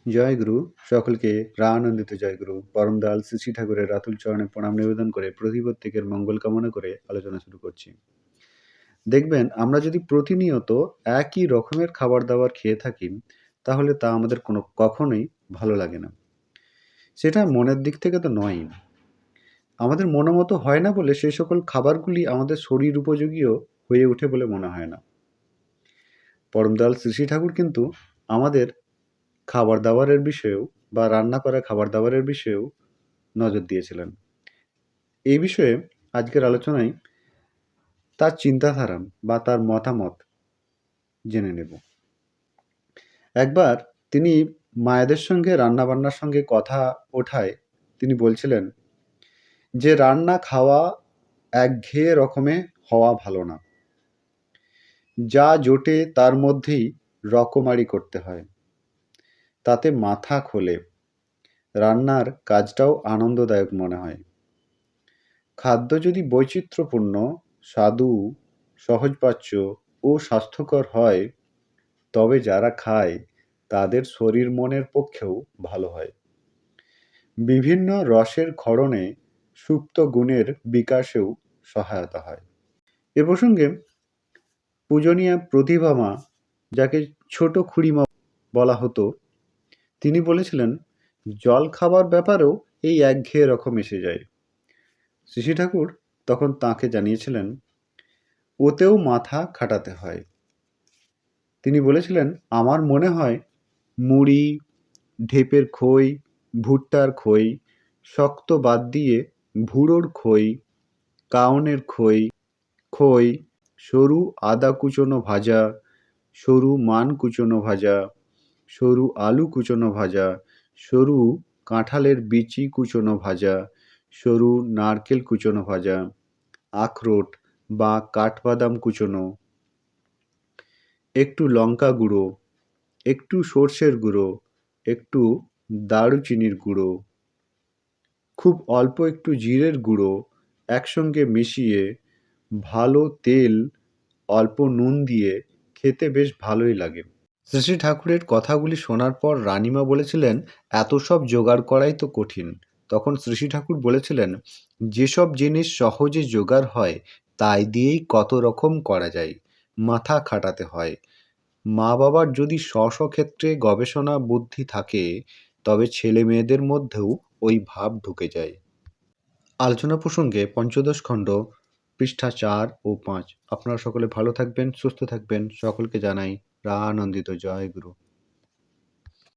জয়গুরু। সকলকে প্রাণানন্দিত জয়গুরু। পরম দয়াল শ্রী শ্রী ঠাকুরের রাতুল চরণে প্রণাম নিবেদন করে প্রতিপ্রত্যেকের মঙ্গল কামনা করে আলোচনা শুরু করছি। দেখবেন, আমরা যদি প্রতিনিয়ত একই রকমের খাবার দাবার খেয়ে থাকি, তাহলে তা আমাদের কখনোই ভালো লাগে না। সেটা মনের দিক থেকে তো নয়ই। আমাদের মনোমতো হয় না বলে সেই সকল খাবারগুলি আমাদের শরীর উপযোগীও হয়ে ওঠে বলে মনে হয় না। পরম দয়াল শ্রী শ্রী ঠাকুর কিন্তু আমাদের খাবার দাবারের বিষয়েও বা রান্না করা খাবার দাবারের বিষয়েও নজর দিয়েছিলেন। এই বিষয়ে আজকের আলোচনায় তার চিন্তাধারা বা তার মতামত জেনে নেব। একবার তিনি মায়েদের সঙ্গে রান্নাবান্নার সঙ্গে কথা ওঠায় তিনি বলছিলেন যে রান্না খাওয়া একঘেয়ে রকমে হওয়া ভালো না। যা জোটে তার মধ্যেই রকমারি করতে হয়, তাতে মাথা খোলে, রান্নার কাজটাও আনন্দদায়ক মনে হয়। খাদ্য যদি বৈচিত্র্যপূর্ণ, স্বাদু, সহজপাচ্য ও স্বাস্থ্যকর হয়, তবে যারা খায় তাদের শরীর মনের পক্ষেও ভালো হয়। বিভিন্ন রসের ক্ষরণে সুপ্ত গুণের বিকাশেও সহায়তা হয়। এ প্রসঙ্গে পূজনীয়া প্রতিভা মা, যাকে ছোট খুড়িমা বলা হতো, তিনি বলেছিলেন, জল খাবার ব্যাপারেও এই একঘেয়ে রকম এসে যায়। শ্রী শ্রী ঠাকুর তখন তাঁকে জানিয়েছিলেন, ওতেও মাথা খাটাতে হয়। তিনি বলেছিলেন, আমার মনে হয় মুড়ি, ঢেপের খই, ভুট্টার খই, শক্ত বাদ দিয়ে ভুড়োর খই, কাউনের খই, খই, সরু আদা কুচোনো ভাজা, সরু মান কুচোনো ভাজা, সরু আলু কুচোনো ভাজা, সরু কাঁঠালের বিচি কুচোনো ভাজা, সরু নারকেল কুচোনো ভাজা, আখরোট বা কাঠবাদাম কুচোনো, একটু লঙ্কা গুঁড়ো, একটু সর্ষের গুঁড়ো, একটু দারুচিনির গুঁড়ো, খুব অল্প একটু জিরের গুঁড়ো একসঙ্গে মিশিয়ে ভালো তেল, অল্প নুন দিয়ে খেতে বেশ ভালোই লাগে। শ্রী শ্রী ঠাকুরের কথাগুলি শোনার পর রানীমা বলেছিলেন, এত সব জোগাড় করাই তো কঠিন। তখন শ্রী শ্রী ঠাকুর বলেছিলেন, যেসব জিনিস সহজে জোগাড় হয় তাই দিয়েই কত রকম করা যায়, মাথা খাটাতে হয়। মা বাবার যদি স্ব ক্ষেত্রে গবেষণা বুদ্ধি থাকে, তবে ছেলে মেয়েদের মধ্যেও ওই ভাব ঢুকে যায়। আলোচনা প্রসঙ্গে পঞ্চদশ খণ্ড, পৃষ্ঠা 4 ও 5। আপনারা সকলে ভালো থাকবেন, সুস্থ থাকবেন। সকলকে জানাই প্রাণানন্দিত জয় গুরু।